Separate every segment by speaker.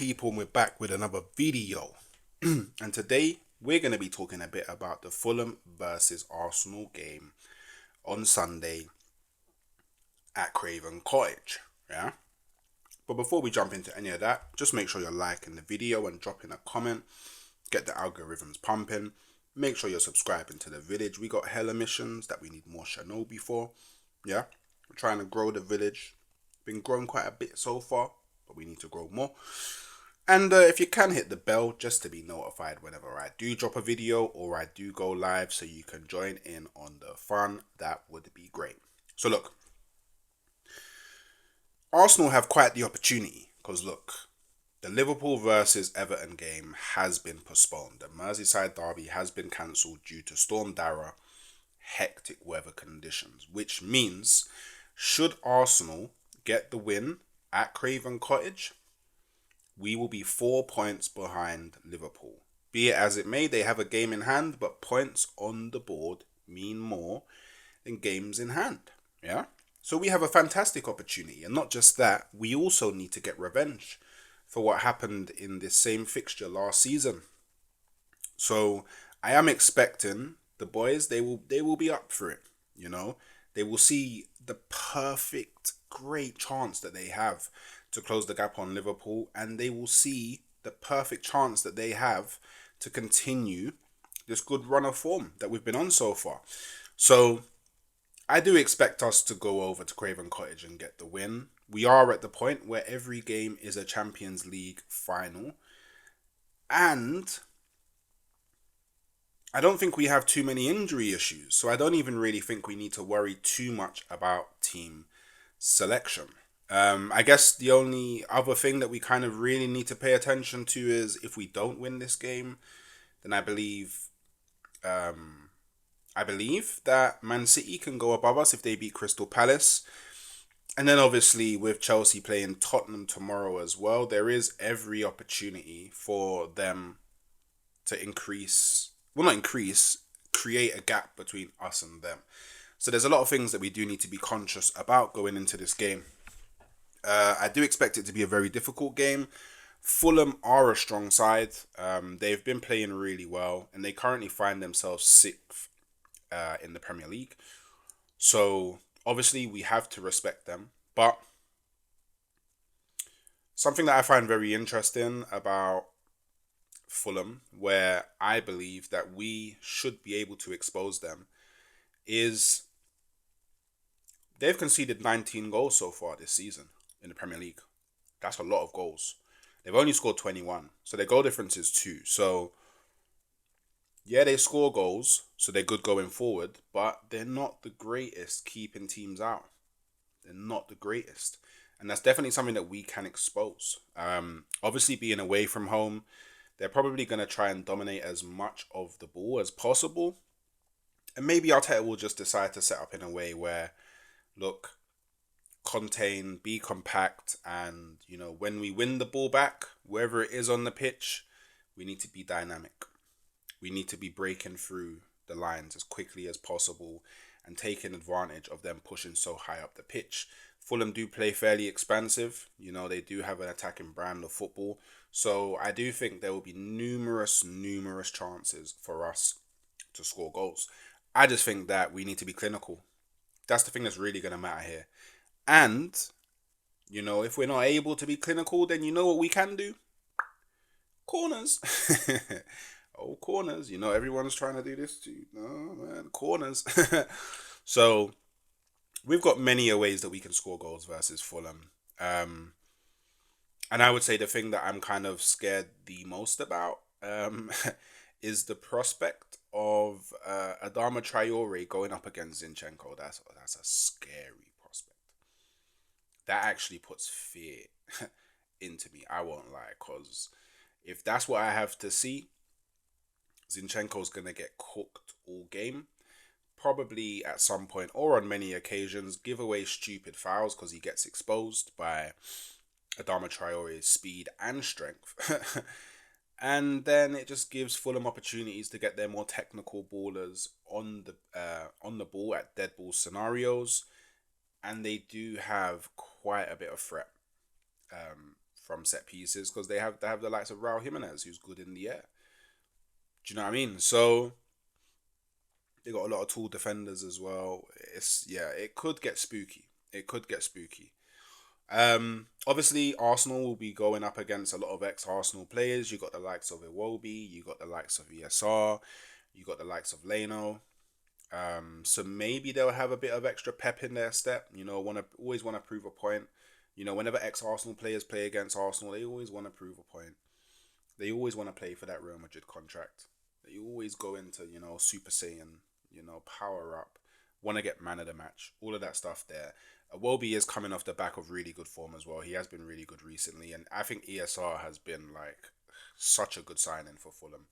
Speaker 1: people, and we're back with another video. And today we're going to be talking a bit about the Fulham versus Arsenal game on Sunday at Craven Cottage. Yeah. But before we jump into any of that, just make sure you're liking the video and dropping a comment. Get the algorithms pumping. Make sure you're subscribing to the village. We got hella missions that we need more Shinobi for. Yeah. We're trying to grow the village. Been growing quite a bit so far, but we need to grow more. And if you can, hit the bell just to be notified whenever I do drop a video or I do go live, so you can join in on the fun. That would be great. So look, Arsenal have quite the opportunity because look, the Liverpool versus Everton game has been postponed. The Merseyside derby has been cancelled due to Storm Dara, hectic weather conditions, which means should Arsenal get the win at Craven Cottage, we will be 4 points behind Liverpool. Be it as it may, they have a game in hand, but points on the board mean more than games in hand. Yeah? So we have a fantastic opportunity. And not just that, we also need to get revenge for what happened in this same fixture last season. So I am expecting the boys, they will be up for it. You know, they will see the perfect, great chance that they have to close the gap on Liverpool, and they will see the perfect chance that they have to continue this good run of form that we've been on so far. So I do expect us to go over to Craven Cottage and get the win. We are at the point where every game is a Champions League final, and I don't think we have too many injury issues, so I don't even really think we need to worry too much about team selection. I guess the only other thing that we kind of really need to pay attention to is if we don't win this game, then I believe that Man City can go above us if they beat Crystal Palace. And then obviously with Chelsea playing Tottenham tomorrow as well, there is every opportunity for them to create a gap between us and them. So there's a lot of things that we do need to be conscious about going into this game. I do expect it to be a very difficult game. Fulham are a strong side. They've been playing really well, and they currently find themselves sixth in the Premier League. So obviously we have to respect them. But something that I find very interesting about Fulham, where I believe that we should be able to expose them, is they've conceded 19 goals so far this season in the Premier League. That's a lot of goals. They've only scored 21, so their goal difference is 2. So yeah, they score goals, so they're good going forward, but they're not the greatest keeping teams out. They're not the greatest. And that's definitely something that we can expose. Obviously, being away from home, they're probably going to try and dominate as much of the ball as possible. And maybe Arteta will just decide to set up in a way where, look, contain, be compact, and, you know, when we win the ball back, wherever it is on the pitch, we need to be dynamic. We need to be breaking through the lines as quickly as possible and taking advantage of them pushing so high up the pitch. Fulham do play fairly expansive. You know, they do have an attacking brand of football. So I do think there will be numerous chances for us to score goals. I just think that we need to be clinical. That's the thing that's really going to matter here. And, you know, if we're not able to be clinical, then you know what we can do? Corners. Oh, corners. You know, everyone's trying to do this too. No, man, corners. So we've got many ways that we can score goals versus Fulham. And I would say the thing that I'm kind of scared the most about is the prospect of Adama Traore going up against Zinchenko. That's a scary prospect. That actually puts fear into me. I won't lie, because if that's what I have to see, Zinchenko's going to get cooked all game. Probably at some point or on many occasions give away stupid fouls because he gets exposed by Adama Traore's speed and strength. And then it just gives Fulham opportunities to get their more technical ballers on the ball at dead ball scenarios. And they do have quite a bit of threat from set pieces because they have the likes of Raul Jimenez, who's good in the air. Do you know what I mean? So they got a lot of tall defenders as well. It could get spooky. It could get spooky. Obviously Arsenal will be going up against a lot of ex-Arsenal players. You got the likes of Iwobi, you got the likes of ESR, you got the likes of Leno. So maybe they'll have a bit of extra pep in their step. Always want to prove a point. Whenever ex-Arsenal players play against Arsenal, they always want to prove a point. They always want to play for that Real Madrid contract. They always go into, Super Saiyan, power up, want to get man of the match, all of that stuff there. Iwobi is coming off the back of really good form as well. He has been really good recently, and I think ESR has been like such a good signing for Fulham.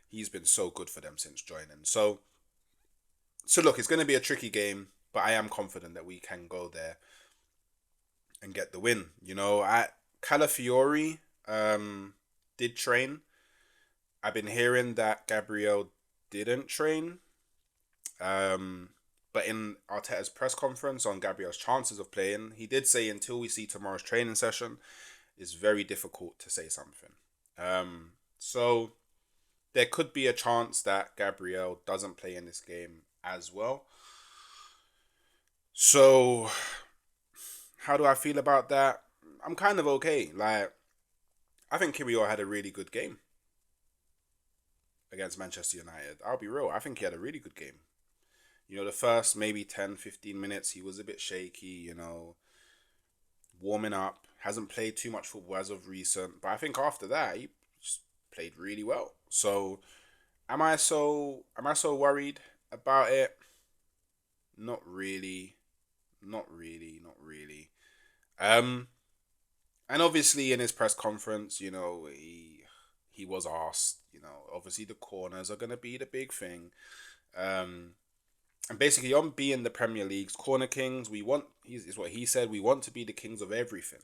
Speaker 1: He's been so good for them since joining. So look, it's going to be a tricky game, but I am confident that we can go there and get the win. Calafiori did train. I've been hearing that Gabriel didn't train. But in Arteta's press conference on Gabriel's chances of playing, he did say until we see tomorrow's training session, it's very difficult to say something. So there could be a chance that Gabriel doesn't play in this game as well. So how do I feel about that? I'm kind of okay. I think Kiwior had a really good game against Manchester United. I'll be real. I think he had a really good game. The first maybe 10, 15 minutes, he was a bit shaky, warming up. Hasn't played too much football as of recent. But I think after that, he just played really well. So, am I so worried about it? Not really. Not really. And obviously in his press conference, he was asked, obviously the corners are going to be the big thing. And basically, on being the Premier League's corner kings, is what he said, we want to be the kings of everything.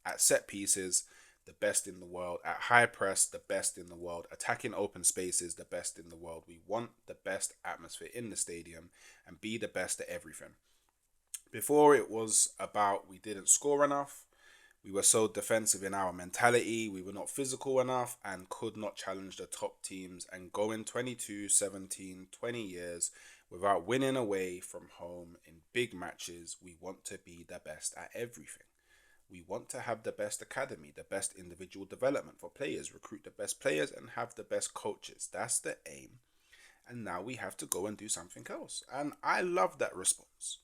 Speaker 1: At set pieces, the best in the world. At high press, the best in the world. Attacking open spaces, the best in the world. We want the best atmosphere in the stadium and be the best at everything. Before, it was about we didn't score enough. We were so defensive in our mentality. We were not physical enough and could not challenge the top teams. And going 22, 17, 20 years without winning away from home in big matches, we want to be the best at everything. We want to have the best academy, the best individual development for players, recruit the best players and have the best coaches. That's the aim. And now we have to go and do something else. And I love that response.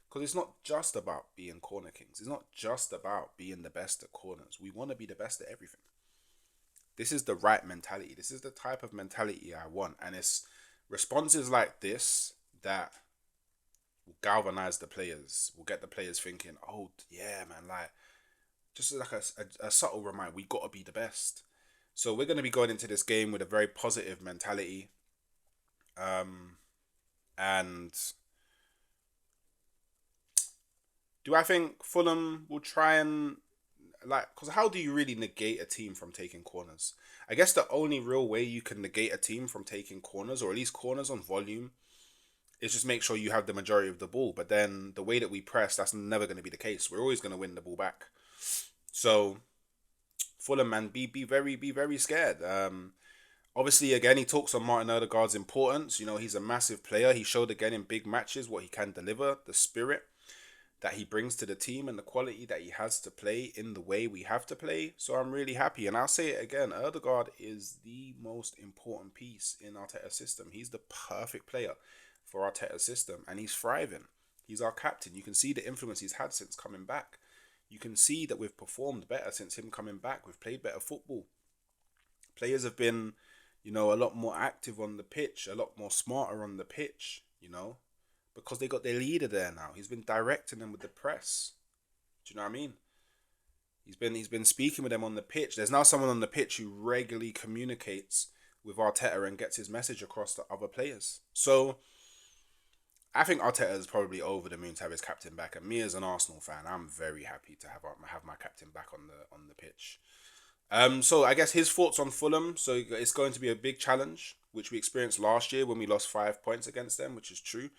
Speaker 1: Because it's not just about being corner kings. It's not just about being the best at corners. We want to be the best at everything. This is the right mentality. This is the type of mentality I want. And it's responses like this that will galvanize the players. Will get the players thinking, oh, yeah, man, just like a subtle reminder, we got to be the best. So we're going to be going into this game with a very positive mentality. And do I think Fulham will try and because how do you really negate a team from taking corners? I guess the only real way you can negate a team from taking corners, or at least corners on volume, is just make sure you have the majority of the ball. But then the way that we press, that's never going to be the case. We're always going to win the ball back. So Fulham, man, be very scared. Obviously, again, he talks on Martin Odegaard's importance. He's a massive player. He showed again in big matches what he can deliver, the spirit that he brings to the team and the quality that he has to play in the way we have to play. So I'm really happy. And I'll say it again, Odegaard is the most important piece in Arteta's system. He's the perfect player for Arteta's system and he's thriving. He's our captain. You can see the influence he's had since coming back. You can see that we've performed better since him coming back. We've played better football. Players have been, a lot more active on the pitch, a lot more smarter on the pitch, because they got their leader there now. He's been directing them with the press. Do you know what I mean? He's been speaking with them on the pitch. There's now someone on the pitch who regularly communicates with Arteta and gets his message across to other players. So I think Arteta is probably over the moon to have his captain back. And me as an Arsenal fan, I'm very happy to have my captain back on the pitch. So I guess his thoughts on Fulham. So it's going to be a big challenge, which we experienced last year when we lost 5 points against them, which is true.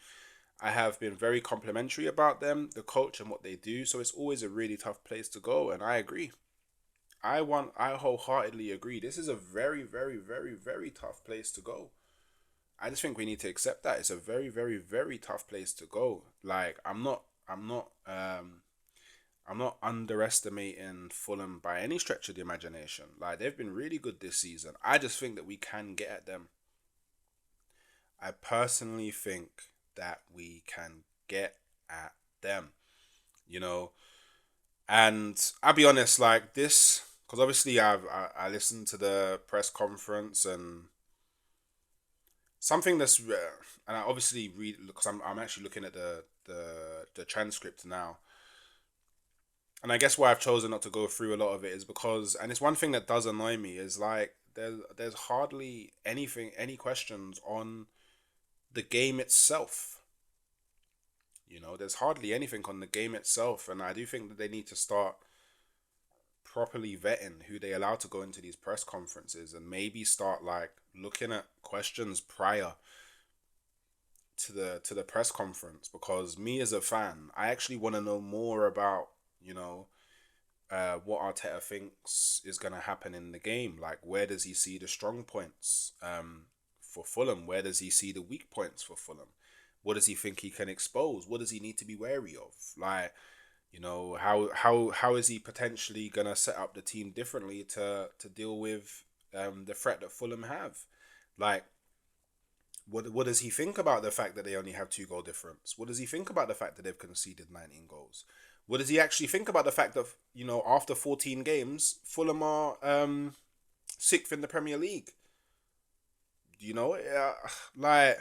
Speaker 1: I have been very complimentary about them, the coach and what they do. So it's always a really tough place to go. And I agree. I wholeheartedly agree. This is a very, very, very, very tough place to go. I just think we need to accept that it's a very, very, very tough place to go. Like I'm not underestimating Fulham by any stretch of the imagination. Like they've been really good this season. I just think that we can get at them. I personally think that we can get at them. You know, and I'll be honest, like this, because obviously I listened to the press conference and something that's and I obviously read because I'm actually looking at the transcript now. And I guess why I've chosen not to go through a lot of it is because, and it's one thing that does annoy me is like there's hardly any questions on the game itself. There's hardly anything on the game itself, and I do think that they need to start properly vetting who they allow to go into these press conferences, and maybe start like looking at questions prior to the press conference. Because me as a fan, I actually want to know more about you know what Arteta thinks is going to happen in the game. Like, where does he see the strong points for Fulham? Where does he see the weak points for Fulham? What does he think he can expose? What does he need to be wary of? Like, how is he potentially going to set up the team differently to deal with the threat that Fulham have? Like, what does he think about the fact that they only have 2 goal difference? What does he think about the fact that they've conceded 19 goals? What does he actually think about the fact that after 14 games, Fulham are 6th in the Premier League? Like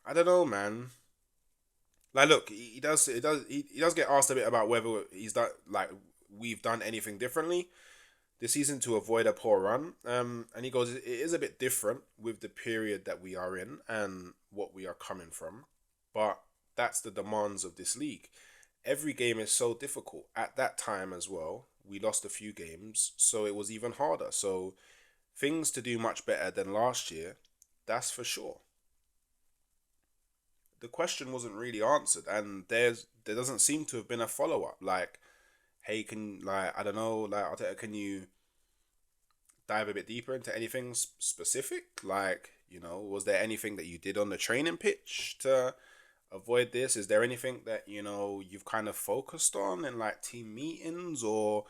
Speaker 1: I don't know, man. Like, look, he does get asked a bit about whether he's done like we've done anything differently this season to avoid a poor run. And he goes, it is a bit different with the period that we are in and what we are coming from, but that's the demands of this league. Every game is so difficult. At that time as well, we lost a few games, so it was even harder. So things to do much better than last year, that's for sure. The question wasn't really answered, and there doesn't seem to have been a follow up. Like, hey, can like I don't know, like Arteta, can you dive a bit deeper into anything specific? Like, was there anything that you did on the training pitch to avoid this? Is there anything that you've kind of focused on in like team meetings, or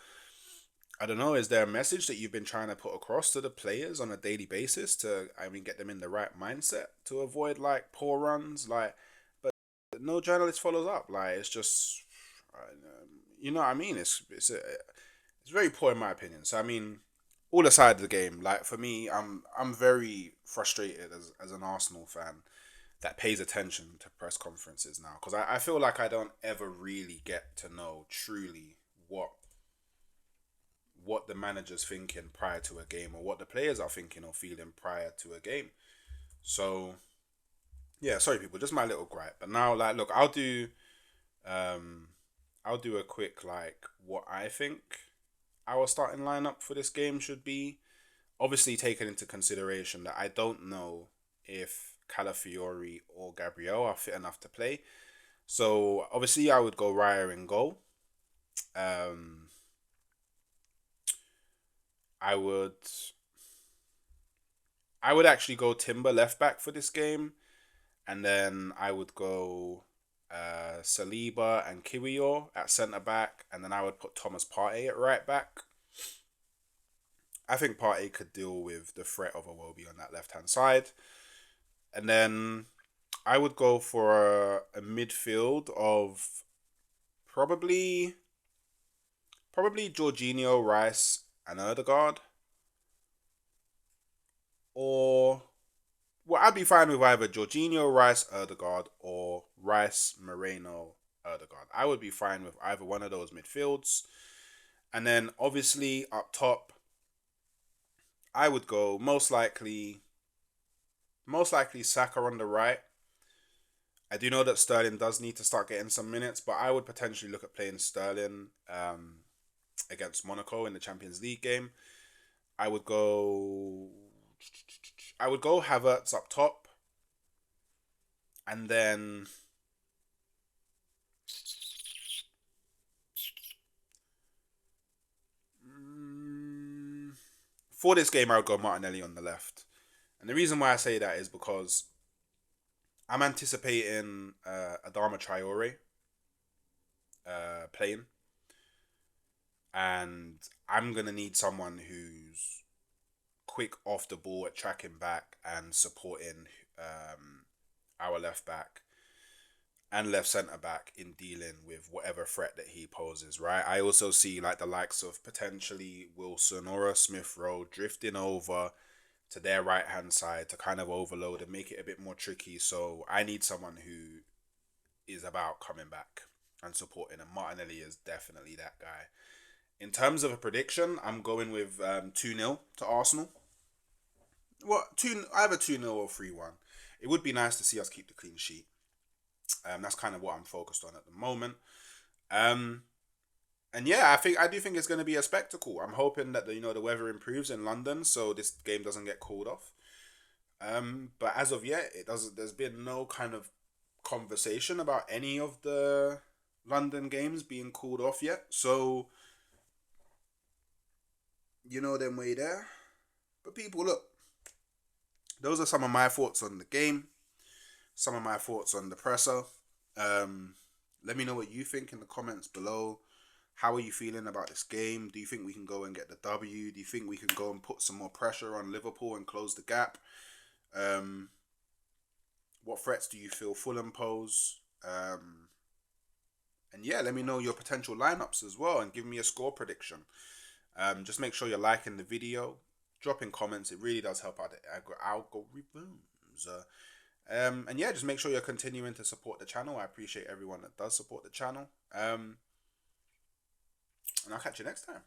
Speaker 1: I don't know, is there a message that you've been trying to put across to the players on a daily basis to, I mean, get them in the right mindset to avoid like poor runs? Like, but no journalist follows up. Like, it's just, you know what I mean? It's very poor in my opinion. So I mean, all aside the game, like for me, I'm very frustrated as an Arsenal fan that pays attention to press conferences now, because I feel like I don't ever really get to know truly what the manager's thinking prior to a game, or what the players are thinking or feeling prior to a game. So yeah, sorry people, just my little gripe. But now, like, look, um I'll do a quick like what I think our starting lineup for this game should be. Obviously, taking into consideration that I don't know if Calafiori or Gabriel are fit enough to play. So obviously, I would go Raya in goal. Um, I would I would actually go Timber left back for this game, and then I would go Saliba and Kiwior at centre back, and then I would put Thomas Partey at right back. I think Partey could deal with the threat of Iwobi on that left hand side, and then I would go for a midfield of probably Jorginho, Rice, and Erdegaard, or well, I'd be fine with either Jorginho, Rice, Erdegaard, or Rice, Moreno, Erdegaard. I would be fine with either one of those midfields. And then obviously up top, I would go most likely Saka on the right. I do know that Sterling does need to start getting some minutes, but I would potentially look at playing Sterling against Monaco in the Champions League game. I would go Havertz up top, and then for this game, I would go Martinelli on the left. And the reason why I say that is because I'm anticipating Adama Traore playing. And I'm going to need someone who's quick off the ball at tracking back and supporting our left back and left centre back in dealing with whatever threat that he poses, right? I also see like the likes of potentially Wilson or a Smith Rowe drifting over to their right hand side to kind of overload and make it a bit more tricky. So I need someone who is about coming back and supporting, and Martinelli is definitely that guy. In terms of a prediction, I'm going with 2-0 to Arsenal. Well, either 2-0 or 3-1. It would be nice to see us keep the clean sheet. That's kind of what I'm focused on at the moment. And yeah, I do think it's going to be a spectacle. I'm hoping that the weather improves in London, so this game doesn't get called off. But as of yet, it doesn't. There's been no kind of conversation about any of the London games being called off yet. So them way there. But people, look, those are some of my thoughts on the game, some of my thoughts on the presser. Let me know what you think in the comments below. How are you feeling about this game? Do you think we can go and get the W? Do you think we can go and put some more pressure on Liverpool and close the gap? What threats do you feel Fulham pose? And yeah, let me know your potential lineups as well and give me a score prediction. Just make sure you're liking the video, dropping comments. It really does help out the algorithms. And yeah, just make sure you're continuing to support the channel. I appreciate everyone that does support the channel. And I'll catch you next time.